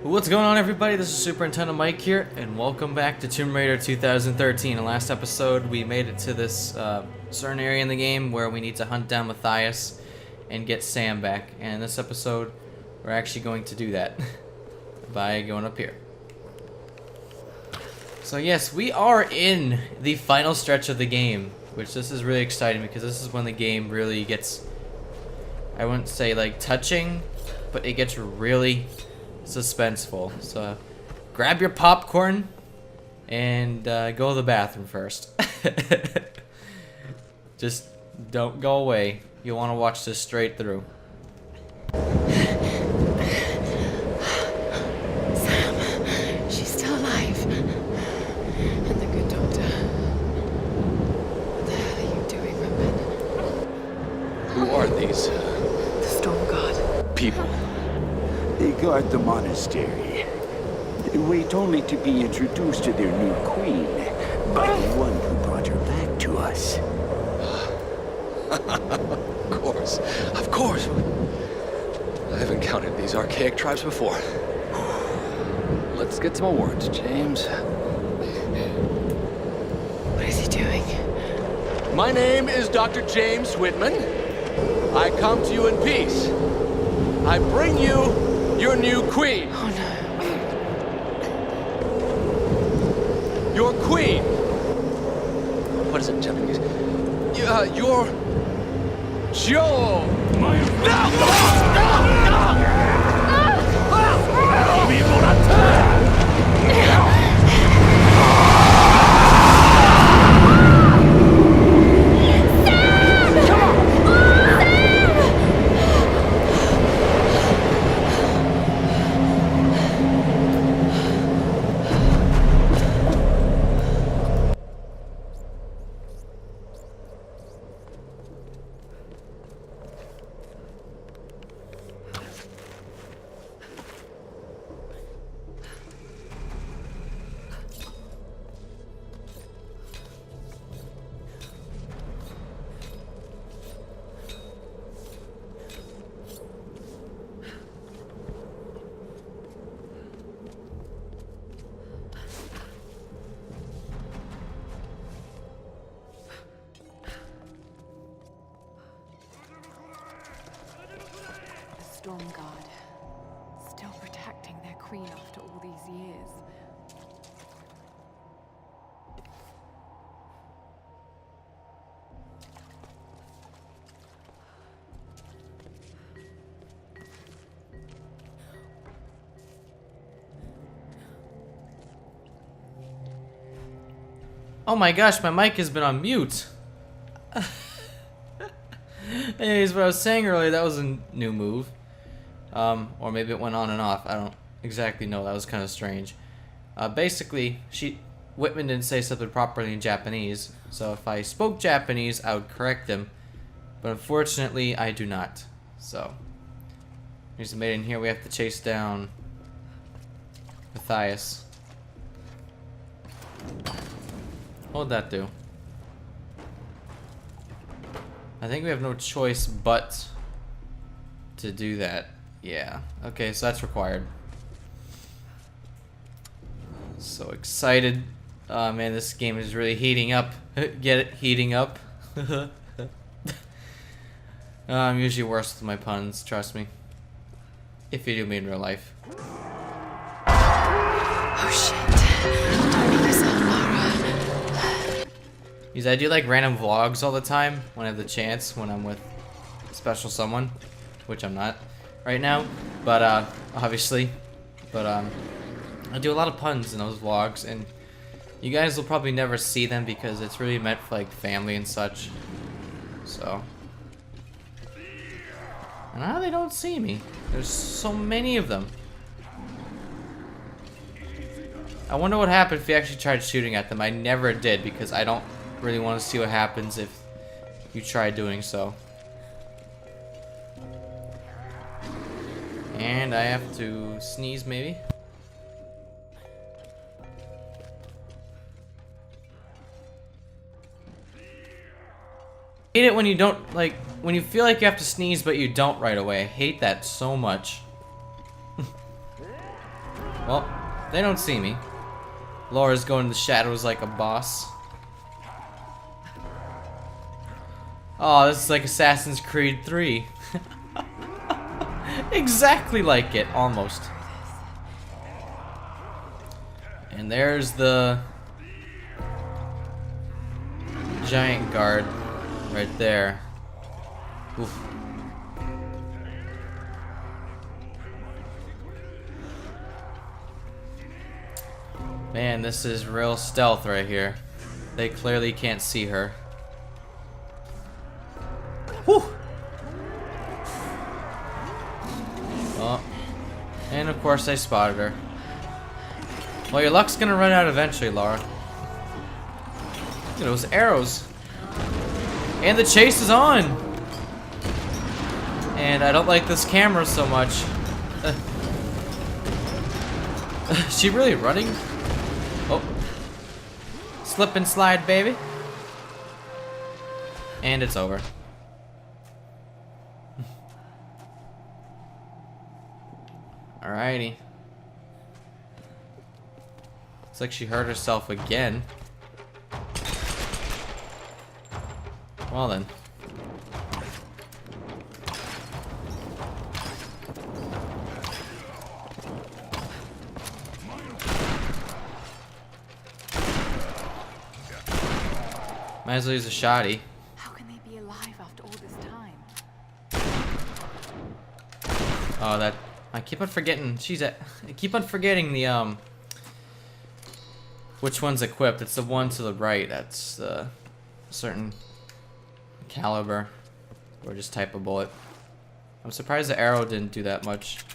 What's going on, everybody? This is Superintendent Mike here, and welcome back to Tomb Raider 2013. In the last episode, we made it to this certain area in the game where we need to hunt down Matthias and get Sam back. And in this episode, we're actually going to do that by going up here. So yes, we are in the final stretch of the game, which this is really exciting because this is when the game really gets, I wouldn't say like touching, but it gets really suspenseful. So grab your popcorn and go to the bathroom first. Just don't go away. You'll want to watch this straight through. Sam, she's still alive. And the good doctor. What the hell are you doing, Roman? Who are these The Storm God. people? They guard the monastery. They wait only to be introduced to their new queen by the one who brought her back to us. Of course. I've encountered these archaic tribes before. Let's get some awards, James. What is he doing? My name is Dr. James Whitman. I come to you in peace. I bring you your new queen. Oh no. Your queen. What is it in Japanese? Your Joe. The Storm God. Still protecting their queen after all these years. Oh my gosh, my mic has been on mute. Anyways, what I was saying earlier, that was a new move. Or maybe it went on and off. I don't exactly know. That was kind of strange. Basically, Whitman didn't say something properly in Japanese. So if I spoke Japanese, I would correct him. But unfortunately, I do not. So, here's the maiden here. We have to chase down Matthias. What would that do? I think we have no choice but to do that. Yeah. Okay, so that's required. So excited. Oh man, this game is really heating up. Get it? Heating up. I'm usually worse with my puns, trust me. If you do me in real life. Oh shit. Don't leave us on Lara. Because I do like random vlogs all the time when I have the chance, when I'm with a special someone, which I'm not right now, but obviously, but I do a lot of puns in those vlogs, and you guys will probably never see them because it's really meant for like family and such. So, and now they don't see me. There's so many of them. I wonder what happened if you actually tried shooting at them. I never did because I don't really want to see what happens if you try doing so. And I have to sneeze maybe. Hate it when you don't, like, when you feel like you have to sneeze but you don't right away. I hate that so much. Well, they don't see me. Laura's going in the shadows like a boss. Oh, this is like Assassin's Creed 3. Exactly like it, almost. And there's the giant guard right there. Oof. Man, this is real stealth right here. They clearly can't see her. Whew. Oh. And of course I spotted her. Well, your luck's gonna run out eventually, Laura. Look at those arrows. And the chase is on! And I don't like this camera so much. Is she really running? Oh. Slip and slide, baby. And it's over. Alrighty. Looks like she hurt herself again. Well then. Might as well use a shotty. How can they be alive after all this time? Oh, that I keep on forgetting. I keep on forgetting the which one's equipped. It's the one to the right. That's the certain caliber or just type of bullet. I'm surprised the arrow didn't do that much.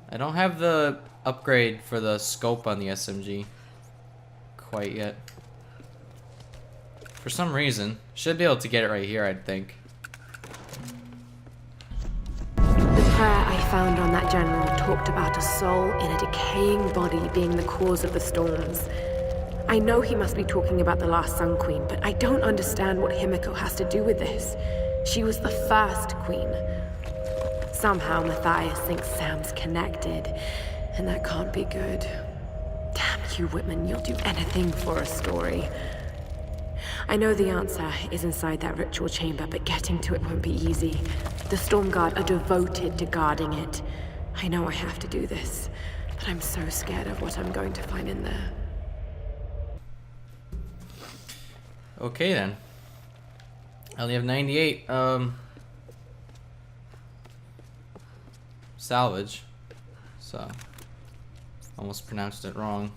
I don't have the upgrade for the scope on the SMG quite yet. For some reason. Should be able to get it right here, I'd think. The prayer I found on that general talked about a soul in a decaying body being the cause of the storms. I know he must be talking about the last Sun Queen, but I don't understand what Himiko has to do with this. She was the first queen. Somehow Matthias thinks Sam's connected, and that can't be good. Damn you, Whitman, you'll do anything for a story. I know the answer is inside that ritual chamber, but getting to it won't be easy. The Stormguard are devoted to guarding it. I know I have to do this, but I'm so scared of what I'm going to find in there. Okay then. I only have 98. Salvage. So, almost pronounced it wrong.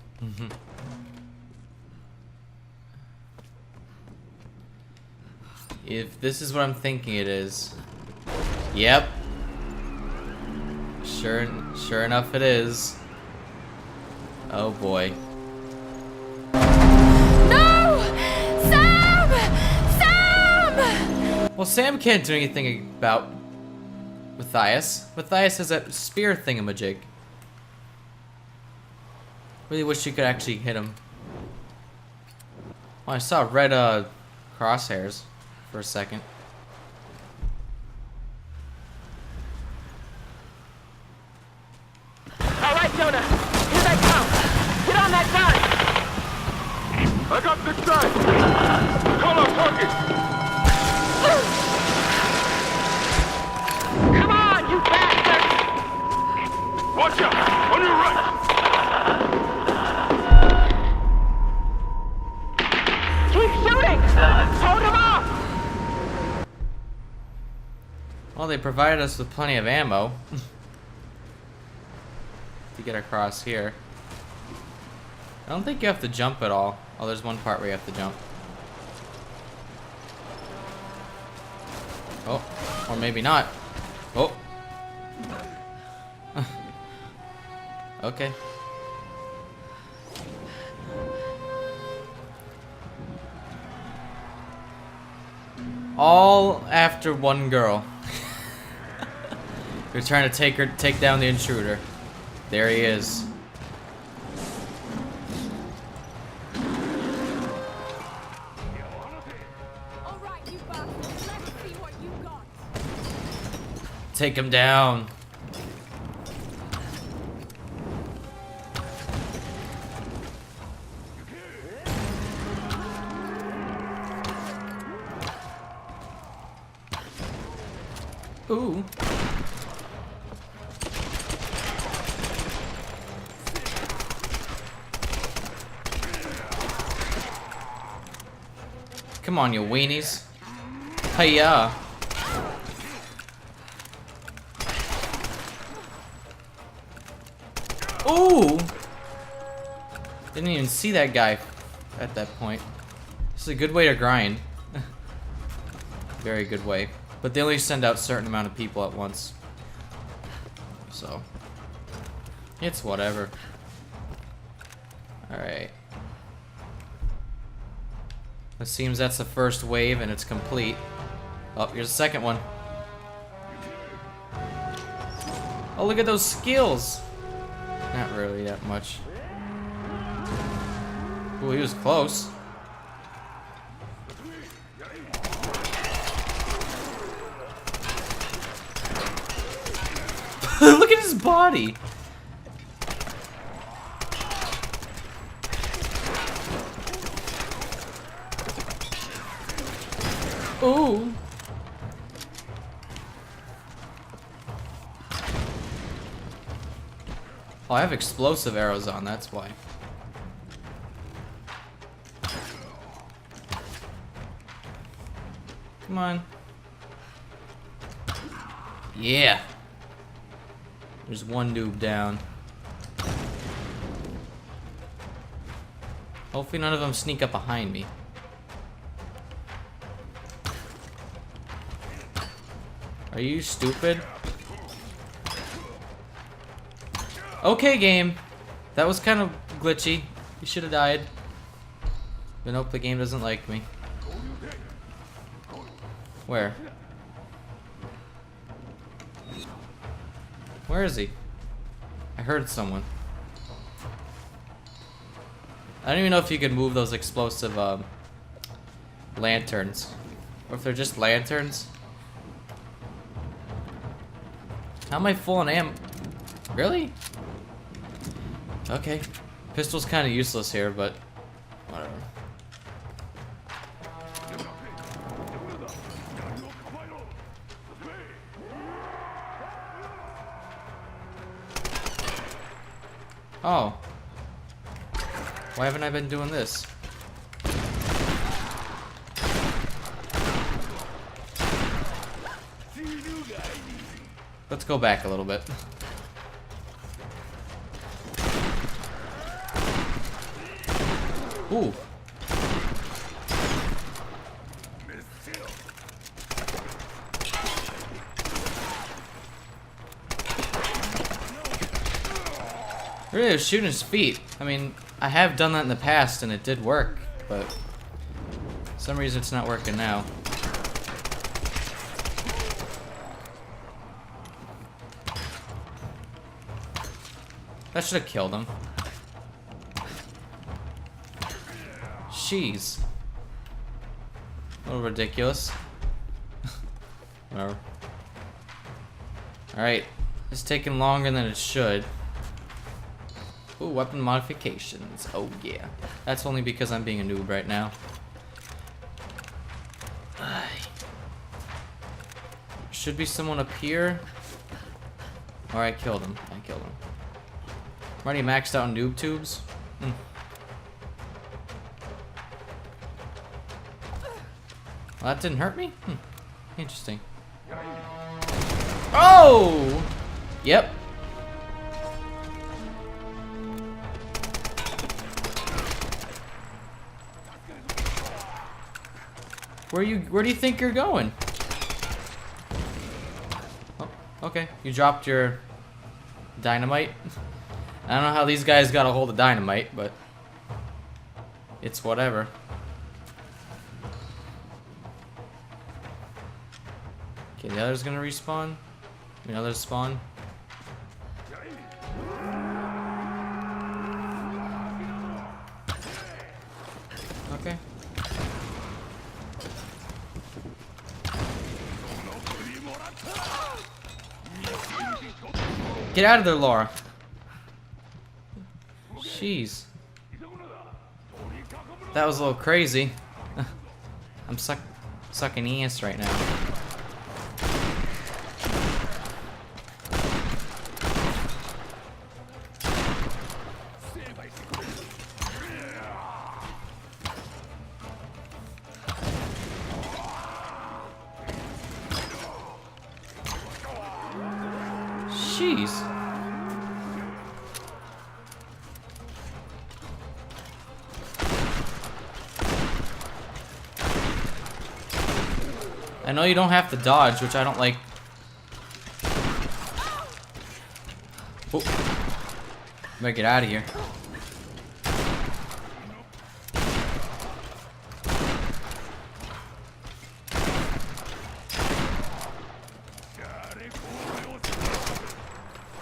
If this is what I'm thinking it is. Yep. Sure enough it is. Oh boy. No! Sam! Sam! Well, Sam can't do anything about Matthias. Matthias has that spear thingamajig. Really wish you could actually hit him. Oh, I saw red crosshairs for a second. All right, Jonah. Here they come. Get on that gun. I got this side. Call up target. Come on, you bastard! Watch out! On your right! Keep shooting! Hold him off! Well, they provided us with plenty of ammo to get across here. I don't think you have to jump at all. Oh, there's one part where you have to jump. Oh, or maybe not. Oh. Okay. All after one girl. They're trying to take down the intruder. There he is. Take him down. Ooh. Come on, you weenies. Hiya. Ooh! Didn't even see that guy at that point. This is a good way to grind. Very good way. But they only send out a certain amount of people at once. So. It's whatever. Alright. It seems that's the first wave and it's complete. Oh, here's the second one. Oh, look at those skills! Not really that much. Ooh, he was close. Look at his body! Ooh! Oh, I have explosive arrows on, that's why. Come on. Yeah! There's one noob down. Hopefully none of them sneak up behind me. Are you stupid? Okay, game. That was kind of glitchy. You should have died. But nope, the game doesn't like me. Where? Where is he? I heard someone. I don't even know if you could move those explosive lanterns. Or if they're just lanterns. How am I full on ammo? Really? Okay. Pistol's kind of useless here, but whatever. Oh. Why haven't I been doing this? Let's go back a little bit. Ooh. Really, I was shooting his feet. I mean, I have done that in the past and it did work, but for some reason it's not working now. That should have killed him. Jeez. A little ridiculous. Whatever. Alright. It's taking longer than it should. Ooh, weapon modifications. Oh yeah. That's only because I'm being a noob right now. Should be someone up here. Or I killed him. I killed him. I'm already maxed out on noob tubes. Well, that didn't hurt me? Interesting. Oh! Yep. Where do you think you're going? Oh, okay. You dropped your dynamite. I don't know how these guys got a hold of dynamite, but it's whatever. Okay, the other's gonna respawn. The others spawn. Okay. Get out of there, Laura. Jeez. That was a little crazy. I'm sucking ass right now. Jeez. I know you don't have to dodge, which I don't like. Oh. Better get out of here.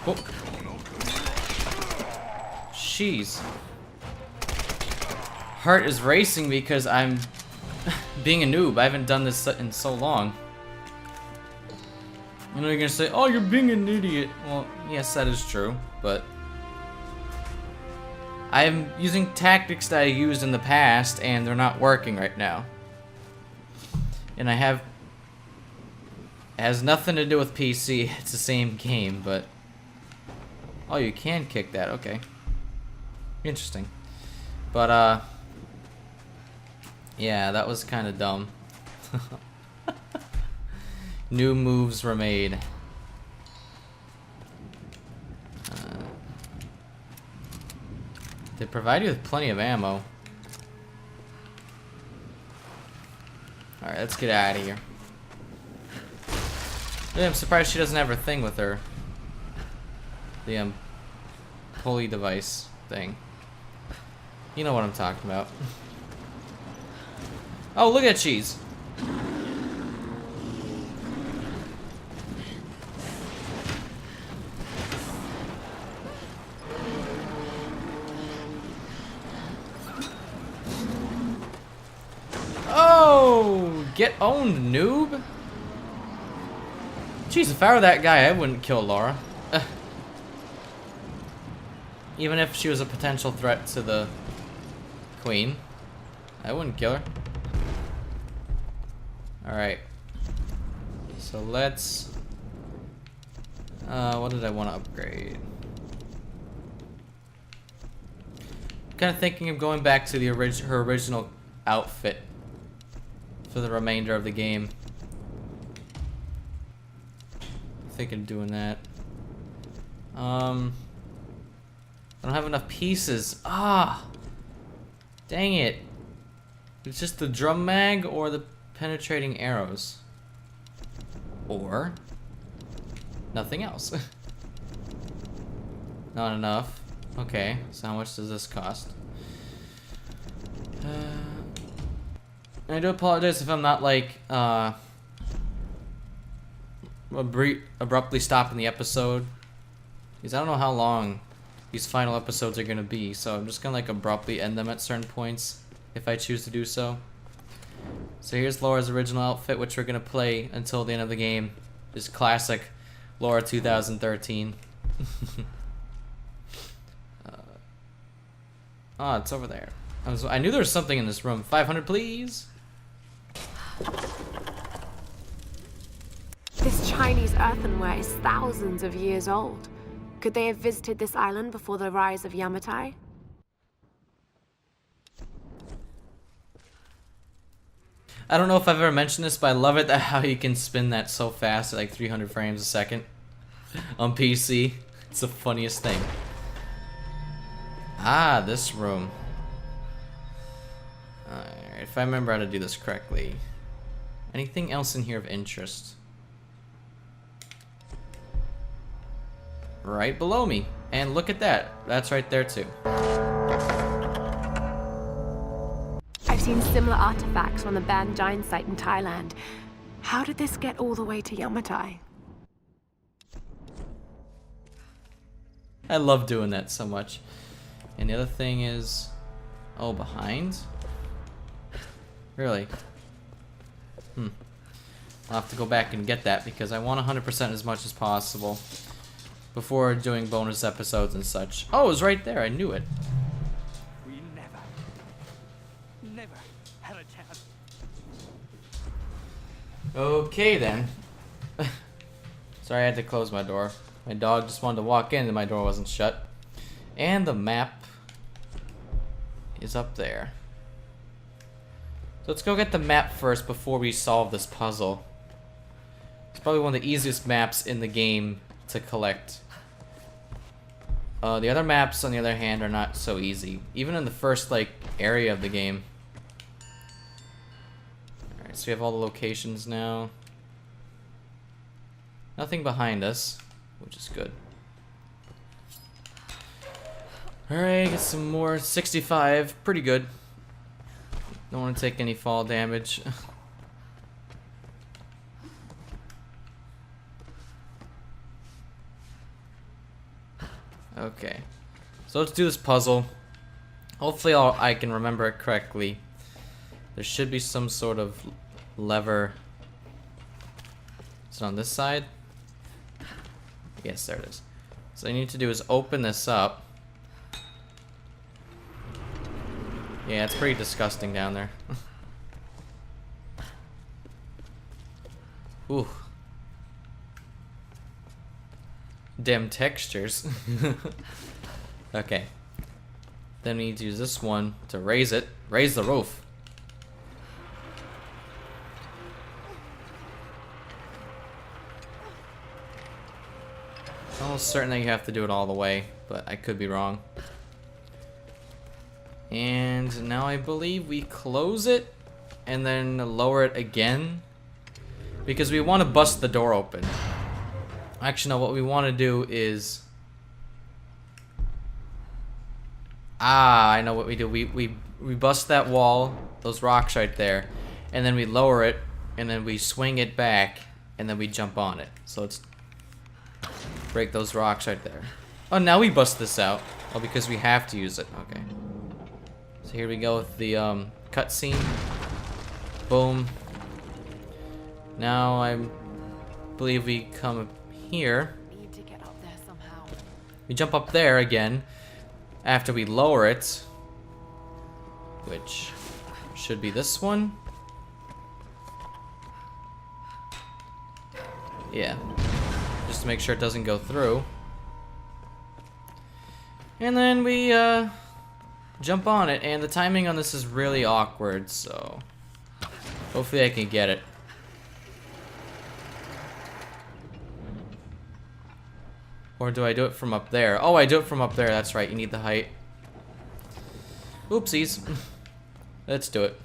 Oh. Jeez. Heart is racing because I'm being a noob. I haven't done this in so long. I know you're gonna say, oh, you're being an idiot. Well, yes, that is true, but I'm using tactics that I used in the past, and they're not working right now. And I have... It has nothing to do with PC. It's the same game, but... Oh, you can kick that. Okay. Interesting. But, yeah, that was kind of dumb. New moves were made. They provide you with plenty of ammo. Alright, let's get out of here. Yeah, I'm surprised she doesn't have her thing with her. The, pulley device thing. You know what I'm talking about. Oh, look at cheese. Oh, get owned, noob. Jeez, if I were that guy, I wouldn't kill Laura. Even if she was a potential threat to the queen, I wouldn't kill her. Alright. So let's... what did I want to upgrade? I'm kind of thinking of going back to the her original outfit for the remainder of the game. Thinking of doing that. I don't have enough pieces. Ah! Dang it. It's just the drum mag or the penetrating arrows. Or nothing else. Not enough. Okay, so how much does this cost? I do apologize if I'm not like abruptly stopping the episode, because I don't know how long these final episodes are gonna be, so I'm just gonna like abruptly end them at certain points if I choose to do so. So here's Laura's original outfit, which we're gonna play until the end of the game. Just classic Laura 2013. Oh, it's over there. I knew there was something in this room. 500, please. This Chinese earthenware is thousands of years old. Could they have visited this island before the rise of Yamatai? I don't know if I've ever mentioned this, but I love it that how you can spin that so fast at like 300 frames a second on PC. It's the funniest thing. Ah, this room. Alright, if I remember how to do this correctly. Anything else in here of interest? Right below me. And look at that. That's right there too. I've seen similar artifacts on the Ban Giant site in Thailand. How did this get all the way to Yamatai? I love doing that so much. And the other thing is... Oh, behind? Really? I'll have to go back and get that because I want 100% as much as possible. before doing bonus episodes and such. Oh, it was right there. I knew it. We never had a chance. Okay then. Sorry, I had to close my door. My dog just wanted to walk in and my door wasn't shut. And the map is up there. So let's go get the map first before we solve this puzzle. It's probably one of the easiest maps in the game to collect. The other maps, on the other hand, are not so easy. Even in the first, like, area of the game. Alright, so we have all the locations now. Nothing behind us, which is good. Alright, get some more. 65, pretty good. Don't want to take any fall damage. Okay, so let's do this puzzle. Hopefully I can remember it correctly. There should be some sort of lever. Is it on this side? Yes, there it is. So all you need to do is open this up. Yeah, it's pretty disgusting down there. Ooh. Dim textures. Okay. Then we need to use this one to raise it. Raise the roof. Almost certain that you have to do it all the way, but I could be wrong. And now I believe we close it and then lower it again because we want to bust the door open. Actually, no, what we want to do is... I know what we do. We bust that wall, those rocks right there, and then we lower it, and then we swing it back, and then we jump on it. So let's break those rocks right there. Oh, now we bust this out. Oh, because we have to use it. Okay. So here we go with the cutscene. Boom. Now I believe we come here. Need to get up there somehow. We jump up there again after we lower it, which should be this one. Yeah, just to make sure it doesn't go through. And then we jump on it, and the timing on this is really awkward, so hopefully I can get it. Or do I do it from up there? Oh, I do it from up there. That's right. You need the height. Oopsies. Let's do it.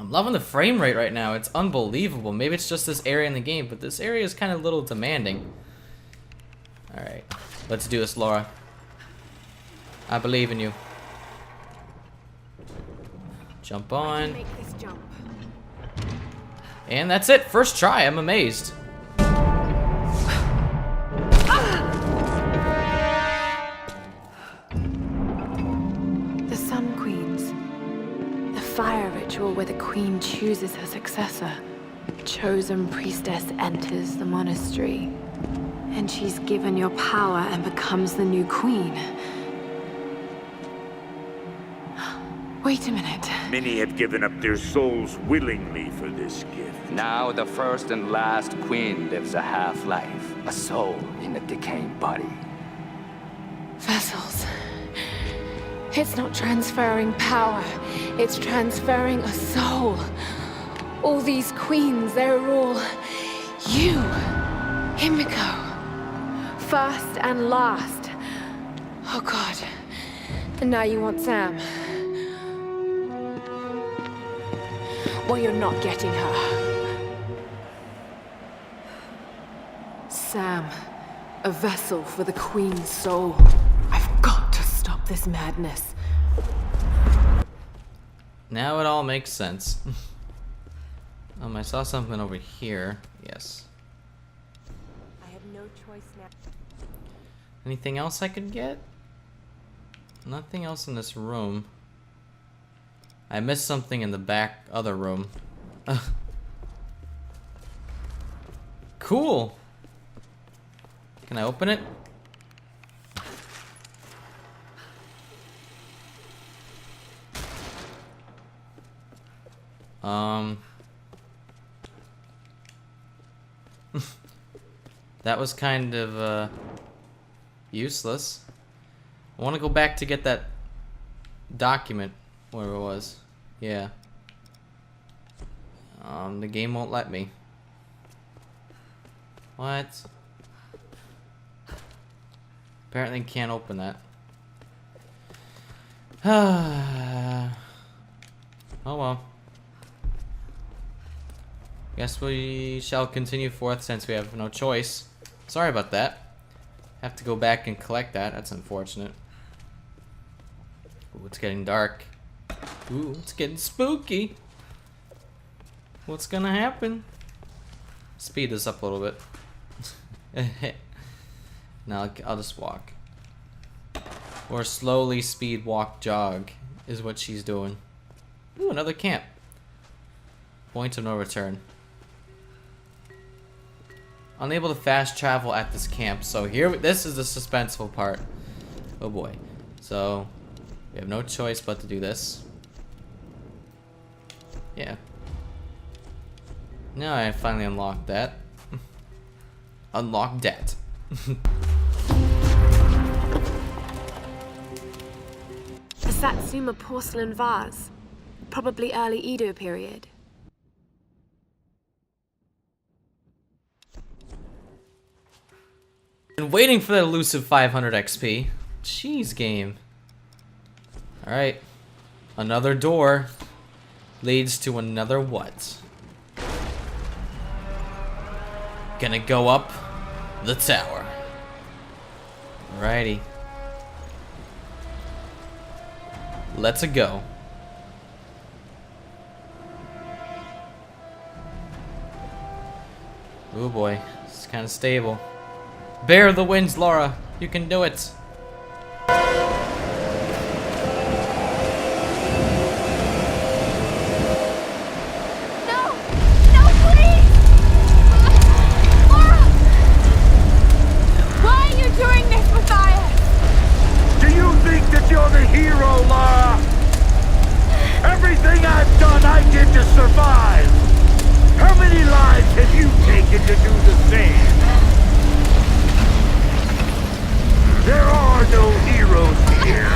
I'm loving the frame rate right now. It's unbelievable. Maybe it's just this area in the game, but this area is kind of a little demanding. Alright. Let's do this, Laura. I believe in you. Jump on. Make this jump. And that's it. First try. I'm amazed. The Sun Queens. The fire ritual where the queen chooses her successor. Chosen priestess enters the monastery. And she's given your power and becomes the new queen. Wait a minute. Many have given up their souls willingly for this gift. Now the first and last queen lives a half-life, a soul in a decaying body. Vessels. It's not transferring power. It's transferring a soul. All these queens, they're all you. Himiko. First and last. Oh God. And now you want Sam. Well, you're not getting her. Sam, a vessel for the Queen's soul. I've got to stop this madness. Now it all makes sense. I saw something over here. Yes. I have no choice now. Anything else I could get? Nothing else in this room. I missed something in the back other room. Cool. Can I open it? That was kind of useless. I want to go back to get that document, wherever it was. Yeah. The game won't let me. What? Apparently can't open that. Oh well. Guess we shall continue forth since we have no choice. Sorry about that. Have to go back and collect that. That's unfortunate. Ooh, it's getting dark. Ooh, it's getting spooky. What's gonna happen? Speed this up a little bit. Now I'll just walk. Or slowly speed walk jog is what she's doing. Ooh, another camp. Point of no return. Unable to fast travel at this camp. So here, this is the suspenseful part. Oh boy. So we have no choice but to do this. Yeah. Now I finally unlocked that. Unlocked that. A Satsuma porcelain vase. Probably early Edo period. Been waiting for that elusive 500 XP. Jeez, game. Alright. Another door leads to another what? Gonna go up the tower. Alrighty. Let's go. Oh boy, it's kind of stable. Bear the winds, Laura. You can do it. You're the hero, Lara! Everything I've done, I did to survive! How many lives have you taken to do the same? There are no heroes here.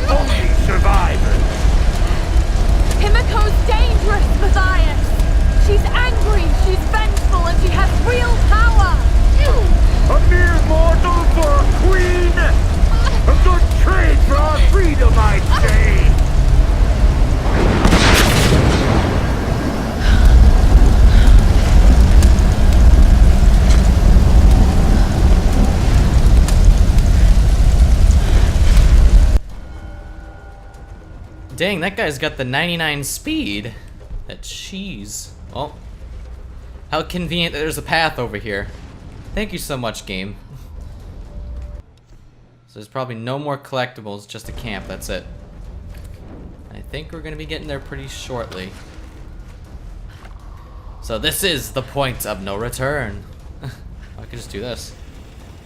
Only survivors. Himiko's dangerous, Matthias! She's angry, she's vengeful, and she has real power! A mere mortal for a queen? A good trade for our freedom, I'd say! Dang, that guy's got the 99 speed. That cheese. Oh. How convenient that there's a path over here. Thank you so much, game. So there's probably no more collectibles, just a camp, that's it. I think we're gonna be getting there pretty shortly. So this is the point of no return. I could just do this.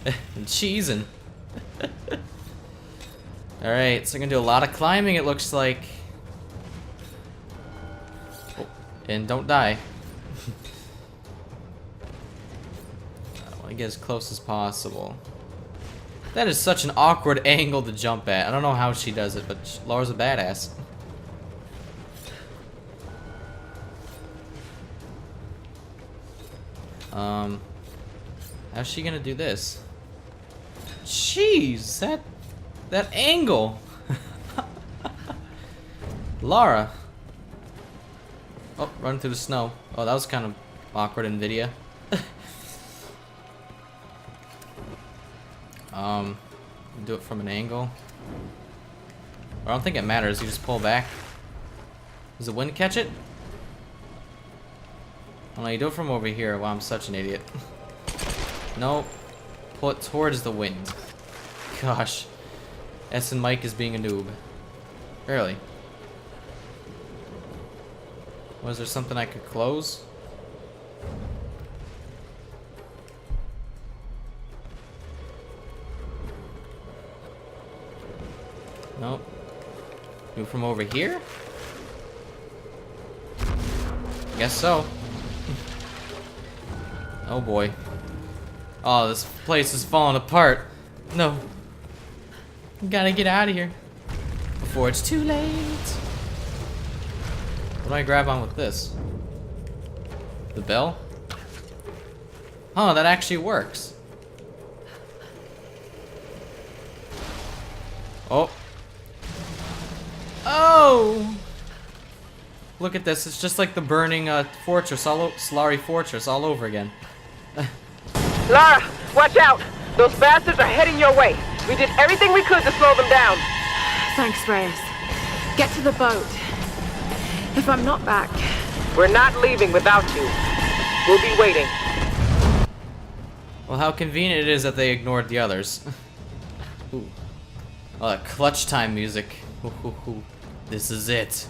And cheesing. Alright, so I'm gonna do a lot of climbing, it looks like. Oh, and don't die. I want to get as close as possible. That is such an awkward angle to jump at. I don't know how she does it, but Laura's a badass. How's she gonna do this? Jeez, that angle. Lara. Oh, running through the snow. Oh, that was kind of awkward in video. Do it from an angle. I don't think it matters. You just pull back. Does the wind catch it? Oh no, you do it from over here. Wow, I'm such an idiot. No, pull it towards the wind. Gosh, S and Mike is being a noob. Really? Was there something I could close? Nope. Move from over here? Guess so. Oh boy. Oh, this place is falling apart. No. Gotta get out of here before it's too late. What do I grab on with this? The bell? Oh, that actually works. Oh. Oh! Look at this. It's just like the burning fortress, Solari Fortress all over again. Lara, watch out! Those bastards are heading your way. We did everything we could to slow them down. Thanks, Reyes. Get to the boat. If I'm not back... We're not leaving without you. We'll be waiting. Well, how convenient it is that they ignored the others. Ooh. Oh, that clutch time music. Ooh, ooh, ooh. This is it.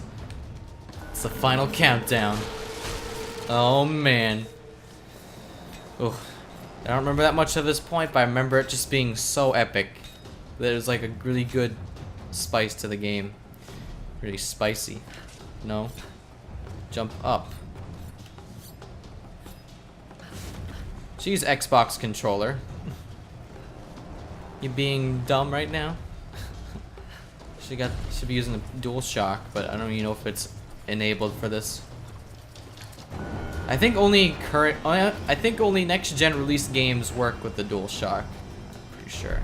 It's the final countdown. Oh man. Ooh. I don't remember that much of this point, but I remember it just being so epic. There's like a really good spice to the game. Really spicy. No. Jump up. She's Xbox controller. You being dumb right now? Should be using the DualShock, but I don't even know if it's enabled for this. I think only next gen released games work with the DualShock. I'm pretty sure.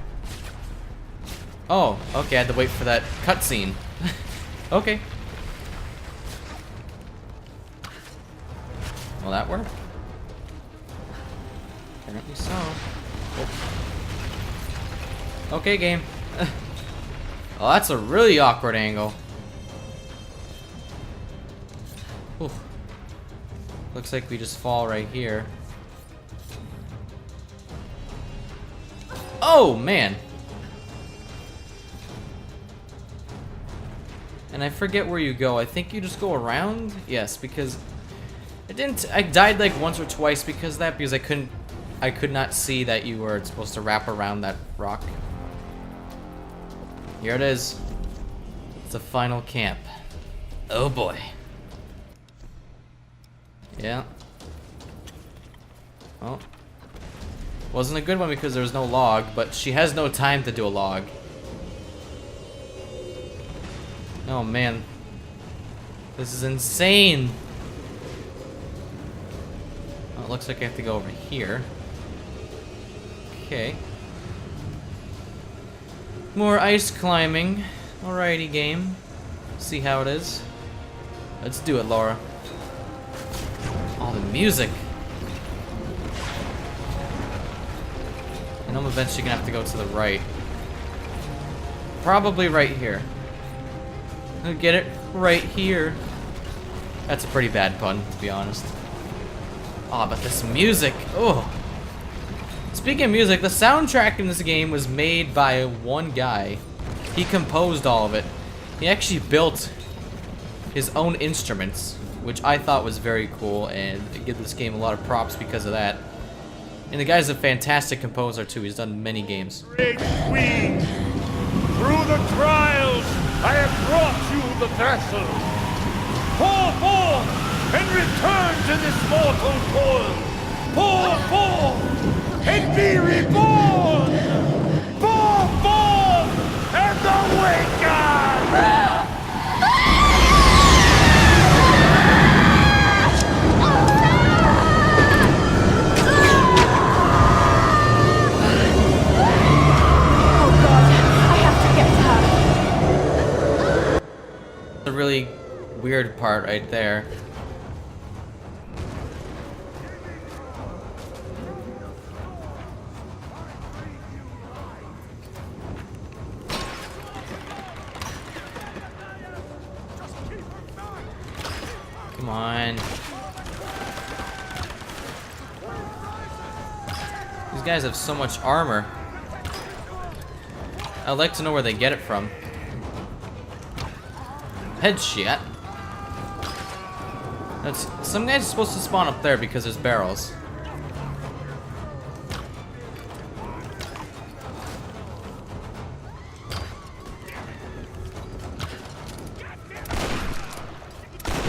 Oh, okay, I had to wait for that cutscene. Okay. Will that work? Apparently so. Oh. Okay, game. Oh, that's a really awkward angle. Ooh. Looks like we just fall right here. Oh, man. And I forget where you go. I think you just go around? Yes, because I died like once or twice because of that, because I could not see that you were supposed to wrap around that rock. Here it is. It's the final camp. Oh boy. Yeah. Oh. Wasn't a good one because there was no log, but she has no time to do a log. Oh man. This is insane. Oh, it looks like I have to go over here. Okay. More ice climbing. Alrighty, game. See how it is. Let's do it, Laura. Oh, the music. And I'm eventually gonna have to go to the right. Probably right here. I'll get it right here. That's a pretty bad pun, to be honest. Oh, but this music. Oh. Speaking of music, the soundtrack in this game was made by one guy. He composed all of it. He actually built his own instruments, which I thought was very cool, and I give this game a lot of props because of that. And the guy's a fantastic composer too. He's done many games. Great Queen, through the trials, I have brought you the vessel. Pour forth and return to this mortal coil. Pour forth and be reborn. Pour forth and awaken. The really weird part right there. Come on. These guys have so much armor. I'd like to know where they get it from. Headshot. Some guys are supposed to spawn up there because there's barrels.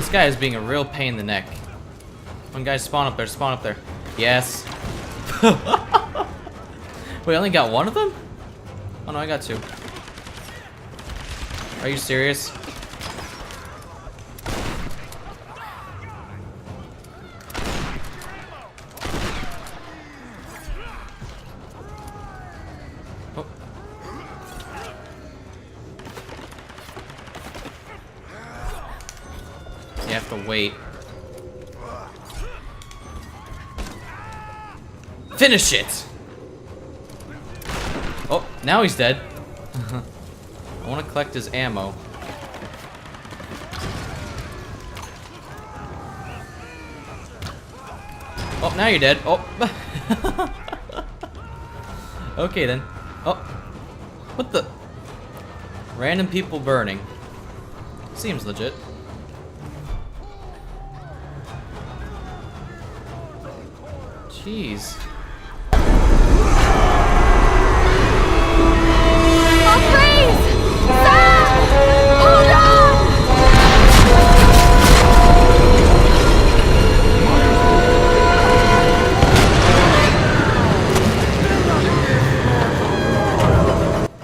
This guy is being a real pain in the neck. One guy spawn up there, spawn up there. Yes. Wait, I only got one of them? Oh no, I got two. Are you serious? Oh. You have to wait. Finish it! Oh, now he's dead. I want to collect his ammo. Oh, now you're dead. Oh. Okay then. Oh. What the? Random people burning. Seems legit. Jeez.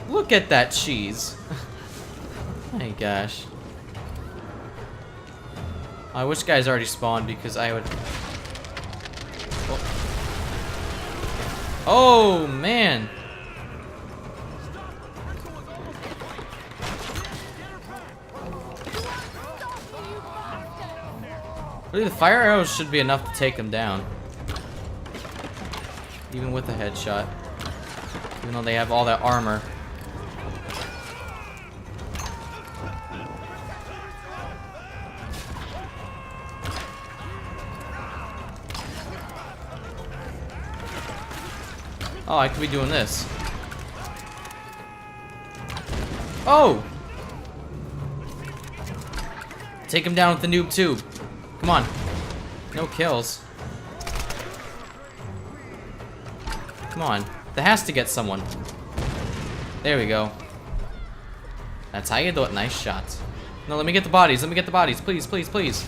Look at that cheese. My gosh. I wish guys already spawned because I would... Oh, man. Really, the fire arrows should be enough to take them down. Even with a headshot. Even though they have all that armor. Oh, I could be doing this. Oh! Take him down with the noob tube. Come on. No kills. Come on. That has to get someone. There we go. That's how you do it. Nice shot. No, let me get the bodies. Let me get the bodies. Please, please, please.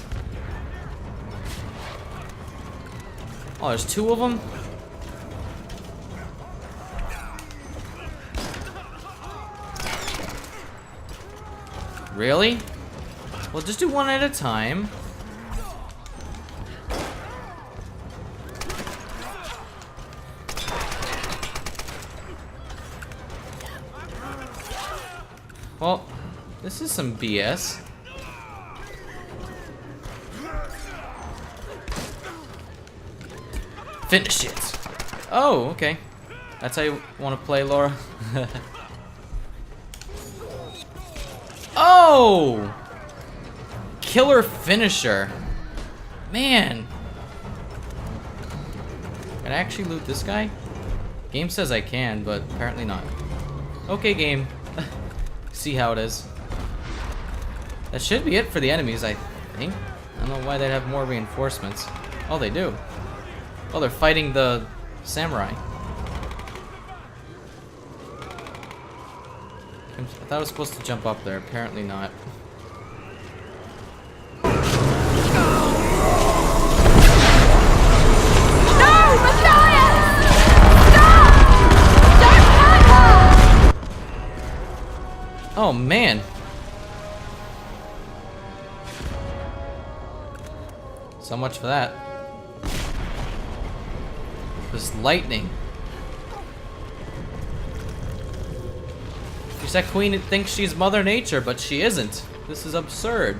Oh, there's two of them? Really? Well, just do one at a time. Well, this is some BS. Finish it. Oh, okay. That's how you want to play, Laura? Oh! Killer finisher. Man. Can I actually loot this guy? Game says I can, but apparently not. Okay, game. See how it is. That should be it for the enemies, I think. I don't know why they'd have more reinforcements. Oh, they do. Oh, they're fighting the samurai. I thought I was supposed to jump up there. Apparently not. No, Matthias! Stop! Don't hurt her! Oh, man. So much for that. This lightning. That queen thinks she's Mother Nature, but she isn't. This is absurd.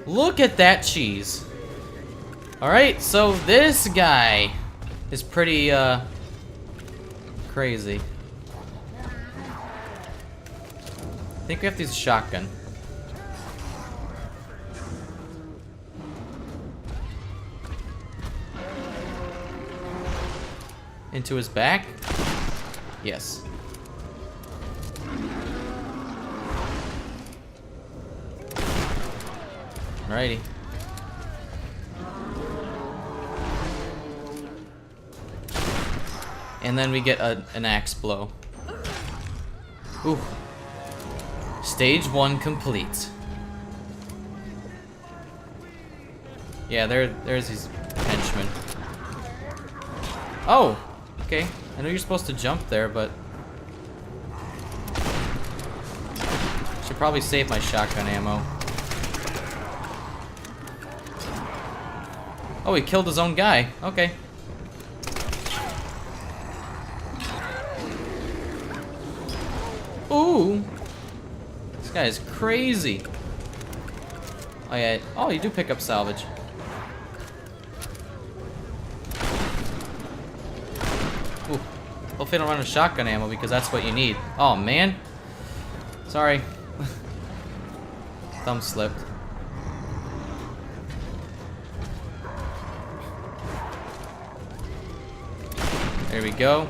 Look at that cheese. Alright, so this guy is pretty, crazy. I think we have to use a shotgun. Into his back? Yes. Alrighty. And then we get an axe blow. Ooh. Stage 1 complete. Yeah, there's these henchmen. Oh! Okay. I know you're supposed to jump there, but... should probably save my shotgun ammo. Oh, he killed his own guy. Okay. Ooh! This guy is crazy. Oh yeah. Oh, you do pick up salvage. Ooh. Hopefully I don't run out of shotgun ammo because that's what you need. Oh man. Sorry. Thumb slipped. There we go.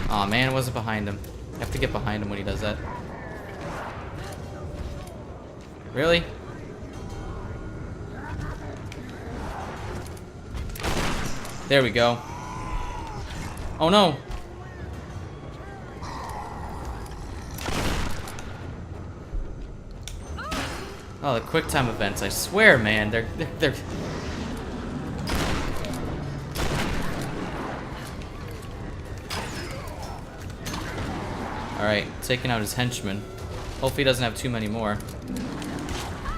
Aw, man, it wasn't behind him. I have to get behind him when he does that. Really? There we go. Oh no! Oh, the quick time events, I swear, man, they're... Alright, taking out his henchman. Hopefully he doesn't have too many more.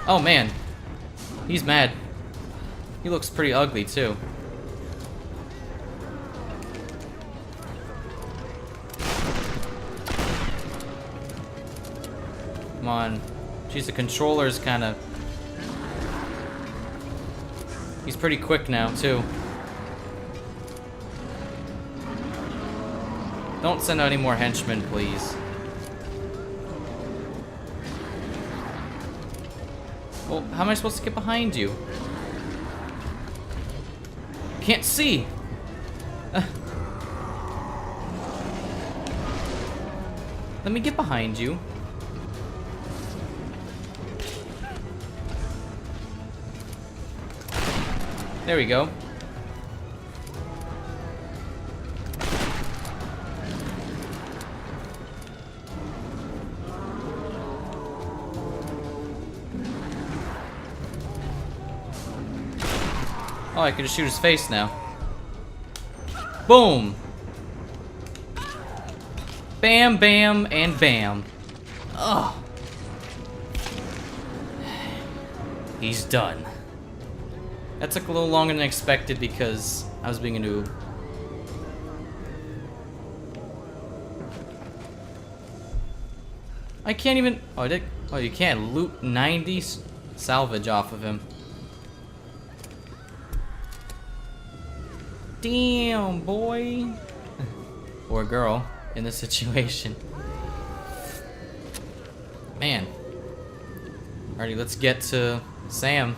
Oh man, he's mad. He looks pretty ugly too. Come on. Jeez, the controller's kind of... he's pretty quick now, too. Don't send out any more henchmen, please. Well, how am I supposed to get behind you? Can't see! Let me get behind you. There we go. Oh, I can just shoot his face now. Boom! Bam, bam, and bam. Ugh. He's done. That took a little longer than expected because I was being a noob. I can't even... oh, oh, you can't loot 90 salvage off of him. Damn, boy. Or girl in this situation. Man. Alrighty, let's get to Sam.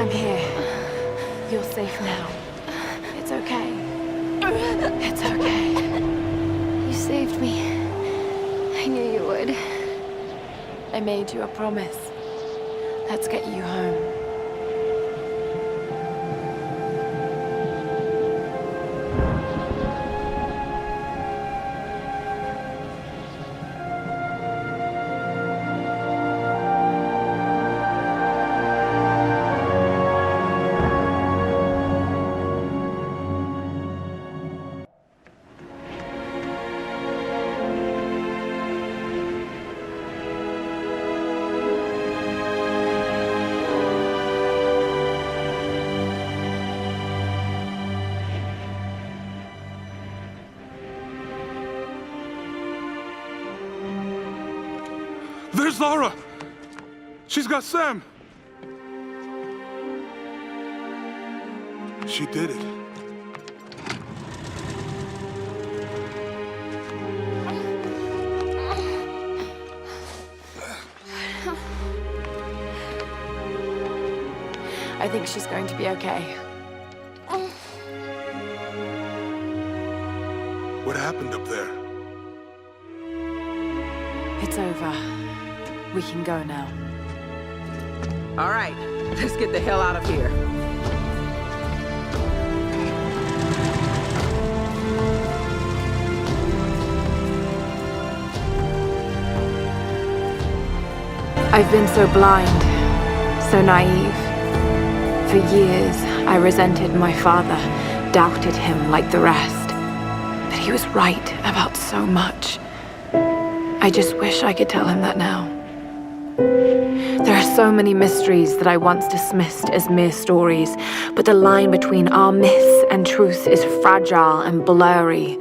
I'm here. You're safe now. It's okay. It's okay. You saved me. I knew you would. I made you a promise. Let's get you home. There's Lara! She's got Sam! She did it. I think she's going to be okay. What happened up there? It's over. We can go now. All right, let's get the hell out of here. I've been so blind, so naive. For years, I resented my father, doubted him like the rest. But he was right about so much. I just wish I could tell him that now. There are so many mysteries that I once dismissed as mere stories, but the line between our myths and truth is fragile and blurry.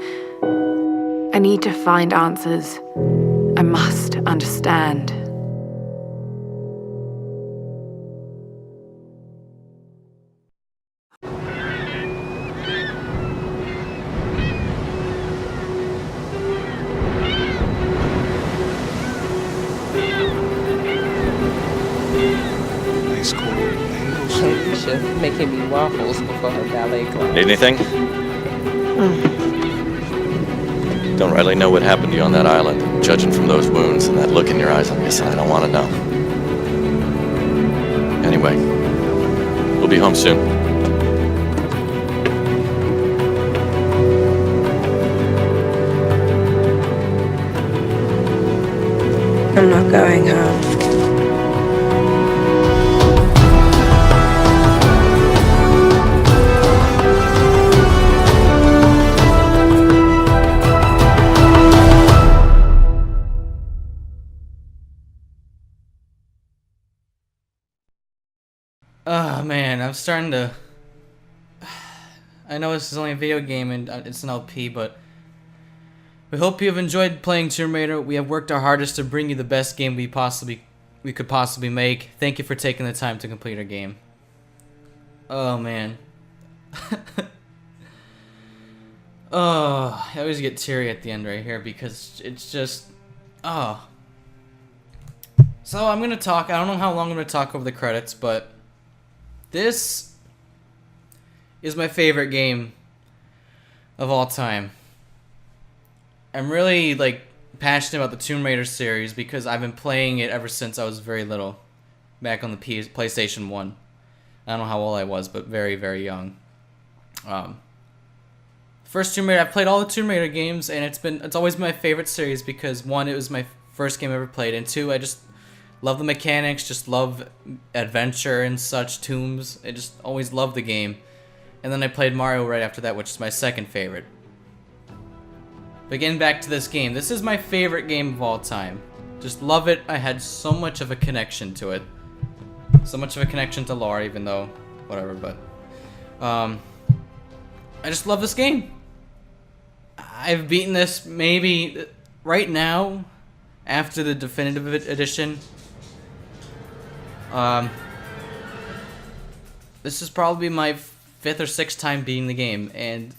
I need to find answers. I must understand. Nice cold mangoes. Alicia making me waffles before her ballet class. Need anything? Don't really know what happened to you on that island. Judging from those wounds and that look in your eyes, I'm guessing I don't want to know. Anyway, we'll be home soon. I'm not going home. Oh man, I'm starting to... I know this is only a video game and it's an LP, but... We hope you have enjoyed playing Tomb Raider. We have worked our hardest to bring you the best game we could possibly make. Thank you for taking the time to complete our game. Oh man. Oh, I always get teary at the end right here because it's just... Oh. So I'm gonna talk, I don't know how long I'm gonna talk over the credits, but... This is my favorite game of all time. I'm really like passionate about the Tomb Raider series because I've been playing it ever since I was very little, back on the PlayStation 1. I don't know how old I was, but very, very young. First Tomb Raider, I've played all the Tomb Raider games, and it's always been my favorite series because one, it was my first game I ever played, and two, I just love the mechanics, just love adventure and such, tombs. I just always loved the game. And then I played Mario right after that, which is my second favorite. But getting back to this game, this is my favorite game of all time. Just love it. I had so much of a connection to it. So much of a connection to Lara, even though, whatever, but... I just love this game. I've beaten this maybe right now, after the definitive edition. This is probably my 5th or 6th time beating the game, and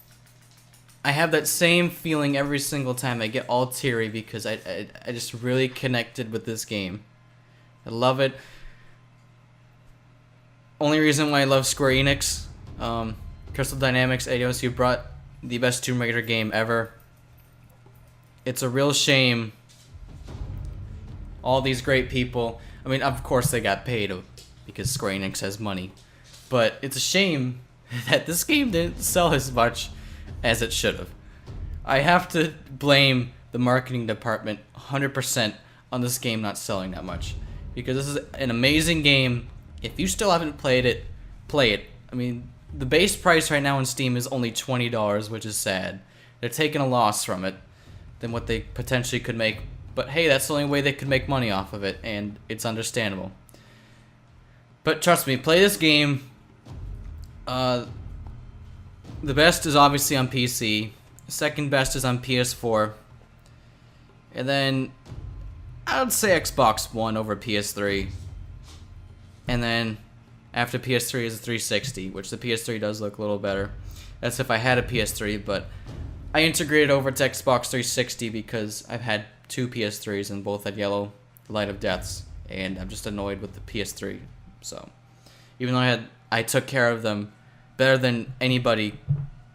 I have that same feeling every single time. I get all teary because I just really connected with this game. I love it. only reason why I love Square Enix. Crystal Dynamics, Eidos, you brought the best Tomb Raider game ever. It's a real shame. All these great people. I mean, of course they got paid because Square Enix has money. But it's a shame that this game didn't sell as much as it should have. I have to blame the marketing department 100% on this game not selling that much. Because this is an amazing game. If you still haven't played it, play it. I mean, the base price right now on Steam is only $20, which is sad. They're taking a loss from it than what they potentially could make. But hey, that's the only way they could make money off of it, and it's understandable. But trust me, play this game. The best is obviously on PC. The second best is on PS4. And then I would say Xbox One over PS3. And then after PS3 is a 360, which the PS3 does look a little better. That's if I had a PS3, but I integrated over to Xbox 360 because I've had 2 PS3s and both had yellow light of deaths, and I'm just annoyed with the PS3. So even though I took care of them better than anybody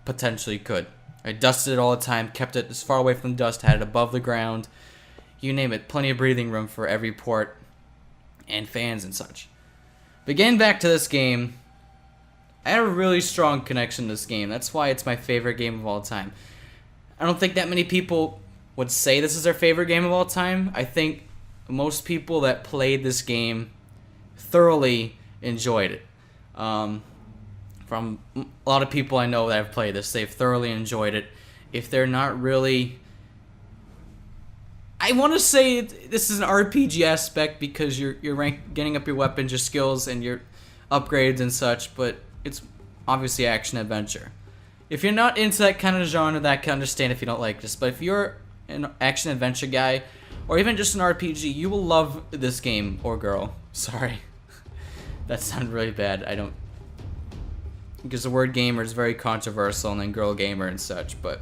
potentially could. I dusted it all the time, kept it as far away from dust, had it above the ground, you name it, plenty of breathing room for every port and fans and such. But getting back to this game, I had a really strong connection to this game. That's why it's my favorite game of all time. I don't think that many people would say this is their favorite game of all time. I think most people that played this game thoroughly enjoyed it. From a lot of people I know that have played this, they've thoroughly enjoyed it. If they're not really... I want to say this is an RPG aspect because you're getting up your weapons, your skills, and your upgrades and such, but it's obviously action-adventure. If you're not into that kind of genre, that I can understand if you don't like this, but if you're an action-adventure guy, or even just an RPG, you will love this game, or girl. Sorry. That sounded really bad. I don't... Because the word gamer is very controversial, and then girl gamer and such, but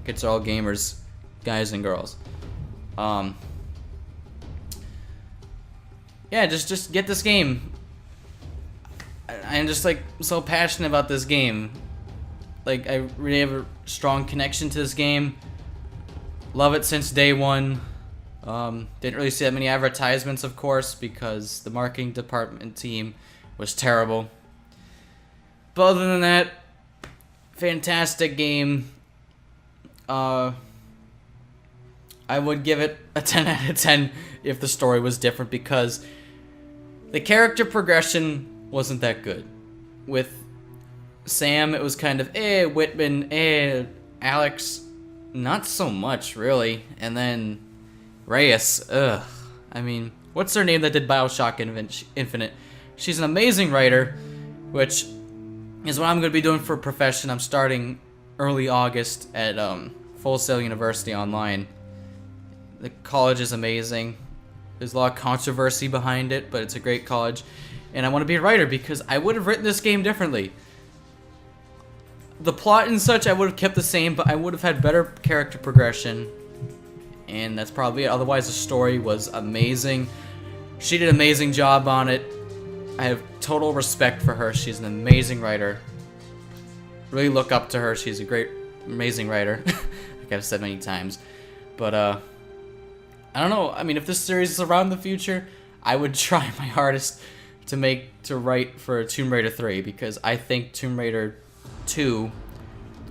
it's all gamers, guys and girls. Yeah, just get this game. I'm just like so passionate about this game. Like, I really have a strong connection to this game. Love it since day one. Didn't really see that many advertisements, of course, because the marketing department team was terrible. But other than that, fantastic game. I would give it a 10 out of 10 if the story was different, because the character progression wasn't that good. With Sam, it was kind of, Whitman, Alex, not so much, really. And then Reyes, ugh. I mean, what's her name that did Bioshock Infinite? She's an amazing writer, which is what I'm going to be doing for a profession. I'm starting early August at Full Sail University online. The college is amazing. There's a lot of controversy behind it, but it's a great college. And I want to be a writer because I would have written this game differently. The plot and such I would have kept the same, but I would have had better character progression. And that's probably it. Otherwise, the story was amazing. She did an amazing job on it. I have total respect for her. She's an amazing writer. Really look up to her. She's a great, amazing writer. Like I've said many times. But, I don't know. I mean, if this series is around in the future, I would try my hardest to write for Tomb Raider 3, because I think Tomb Raider 2,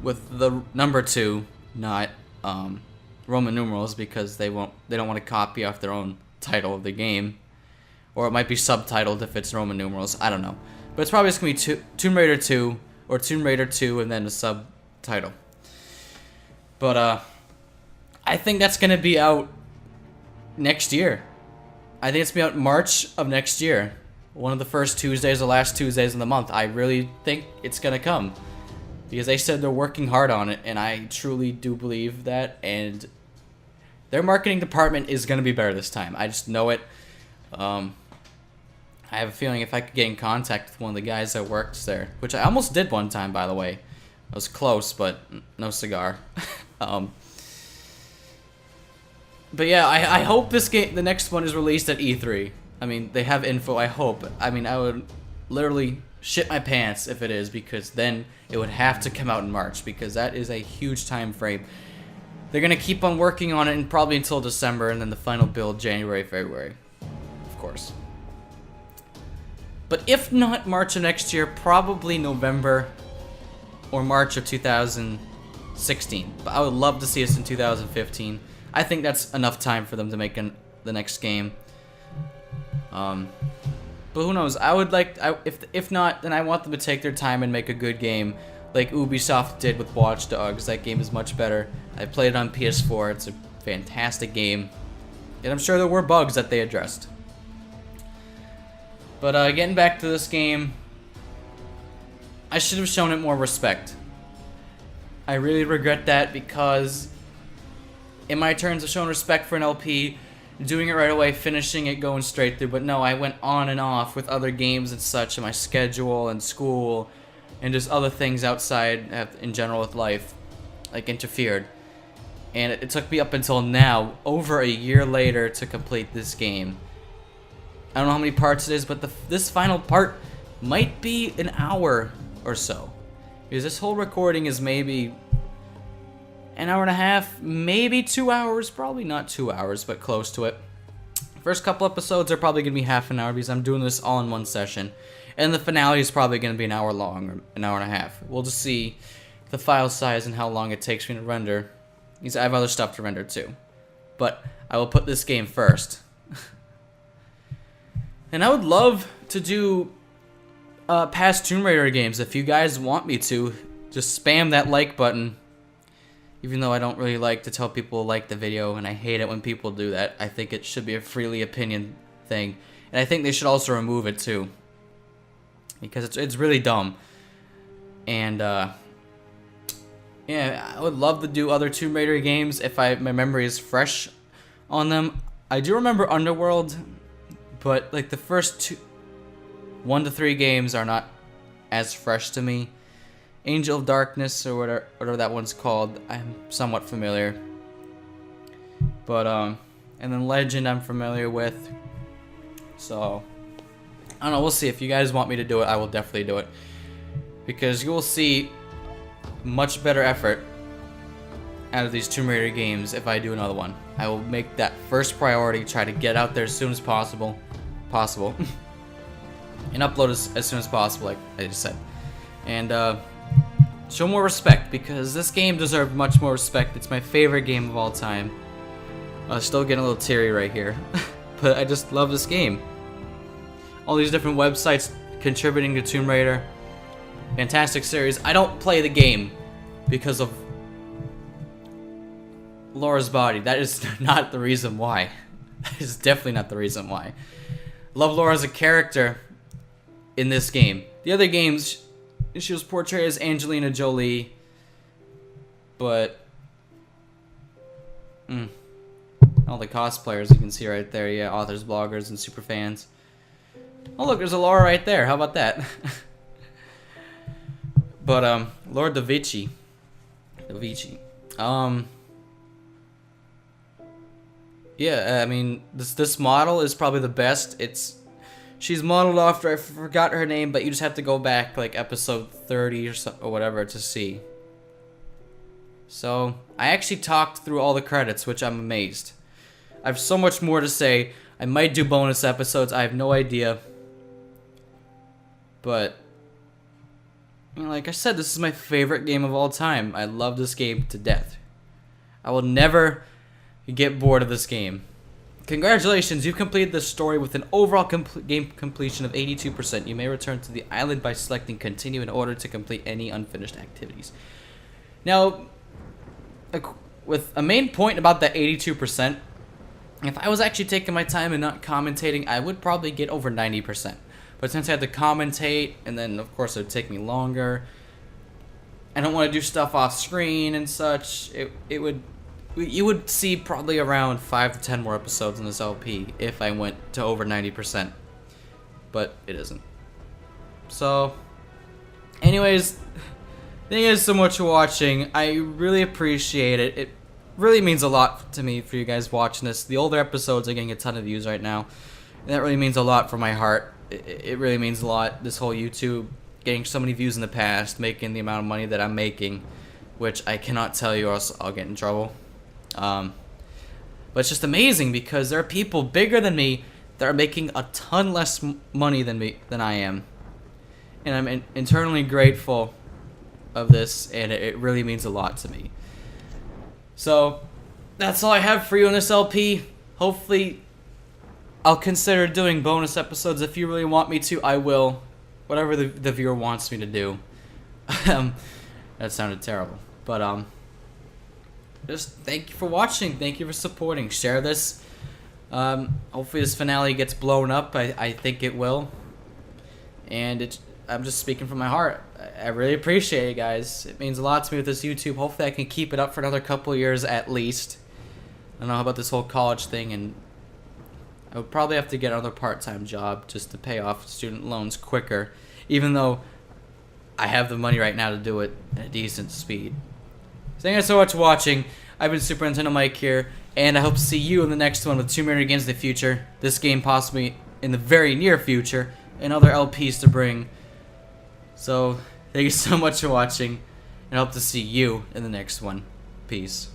with the number 2, not Roman numerals, because they don't want to copy off their own title of the game, or it might be subtitled if it's Roman numerals. I don't know, but it's probably just gonna be Tomb Raider 2 or Tomb Raider 2 and then a subtitle. But I think that's gonna be out next year. I think it's gonna be out March of next year. One of the first Tuesdays or last Tuesdays in the month. I really think it's gonna come, because they said they're working hard on it, and I truly do believe that, and their marketing department is gonna be better this time. I just know it. I have a feeling if I could get in contact with one of the guys that works there, which I almost did one time, by the way. I was close, but no cigar. But yeah, I hope this game, the next one, is released at E3. I mean, they have info, I hope. I mean, I would literally shit my pants if it is, because then it would have to come out in March, because that is a huge time frame. They're going to keep on working on it and probably until December, and then the final build January, February. Of course. But if not March of next year, probably November or March of 2016. But I would love to see us in 2015. I think that's enough time for them to make the next game. But who knows? I would like, if not, then I want them to take their time and make a good game, like Ubisoft did with Watch Dogs. That game is much better. I played it on PS4. It's a fantastic game, and I'm sure there were bugs that they addressed. But getting back to this game, I should have shown it more respect. I really regret that, because in my turns of showing respect for an LP, doing it right away, finishing it, going straight through. But no, I went on and off with other games and such, and my schedule and school and just other things outside in general with life, like, interfered. And it took me up until now, over a year later, to complete this game. I don't know how many parts it is, but this final part might be an hour or so. Because this whole recording is maybe an hour and a half, maybe 2 hours. Probably not 2 hours, but close to it. First couple episodes are probably going to be half an hour, because I'm doing this all in one session. And the finale is probably going to be an hour long, or an hour and a half. We'll just see the file size and how long it takes me to render. Because I have other stuff to render too. But I will put this game first. And I would love to do past Tomb Raider games. If you guys want me to, just spam that like button. Even though I don't really like to tell people like the video, and I hate it when people do that. I think it should be a freely opinion thing. And I think they should also remove it too, because it's really dumb. And yeah, I would love to do other Tomb Raider games if my memory is fresh on them. I do remember Underworld, but like the first 1 to 3 games are not as fresh to me. Angel of Darkness, or whatever that one's called, I'm somewhat familiar. But and then Legend I'm familiar with. So I don't know, we'll see. If you guys want me to do it, I will definitely do it, because you will see much better effort out of these Tomb Raider games if I do another one. I will make that first priority, try to get out there as soon as possible, and upload as soon as possible, like I just said. And show more respect, because this game deserved much more respect. It's my favorite game of all time. Still getting a little teary right here, but I just love this game. All these different websites contributing to Tomb Raider. Fantastic series. I don't play the game because of Laura's body. That is not the reason why. That is definitely not the reason why. Love Laura as a character in this game. The other games, she was portrayed as Angelina Jolie, but all the cosplayers you can see right there, yeah, authors, bloggers, and super fans. Oh look, there's a Laura right there. How about that? But Laura Da Vinci. Yeah, I mean, this model is probably the best. She's modeled after, I forgot her name, but you just have to go back like episode 30 or whatever to see. So I actually talked through all the credits, which I'm amazed. I have so much more to say. I might do bonus episodes. I have no idea. But you know, like I said, this is my favorite game of all time. I love this game to death. I will never get bored of this game. Congratulations, you've completed the story with an overall game completion of 82%. You may return to the island by selecting continue in order to complete any unfinished activities. Now, with a main point about that 82%, if I was actually taking my time and not commentating, I would probably get over 90%. But since I had to commentate, and then of course it would take me longer, I don't want to do stuff off screen and such, you would see probably around 5 to 10 more episodes in this LP if I went to over 90%. But it isn't. So, anyways, thank you guys so much for watching. I really appreciate it. It really means a lot to me for you guys watching this. The older episodes are getting a ton of views right now, and that really means a lot for my heart. it really means a lot. This whole YouTube, getting so many views in the past, making the amount of money that I'm making, which I cannot tell you or else I'll get in trouble. But it's just amazing because there are people bigger than me that are making a ton less money than I am. And I'm internally grateful of this, and it really means a lot to me. So that's all I have for you on this LP. Hopefully I'll consider doing bonus episodes. If you really want me to, I will. Whatever the viewer wants me to do. That sounded terrible. But just thank you for watching. Thank you for supporting. Share this. Hopefully this finale gets blown up. I think it will. And I'm just speaking from my heart. I really appreciate it, guys. It means a lot to me with this YouTube. Hopefully I can keep it up for another couple of years at least. I don't know about this whole college thing, and I would probably have to get another part-time job just to pay off student loans quicker, even though I have the money right now to do it at a decent speed. So thank you guys so much for watching. I've been Super Nintendo Mike here, and I hope to see you in the next one with Tomb Raider games in the future, this game possibly in the very near future, and other LPs to bring. So thank you so much for watching, and I hope to see you in the next one. Peace.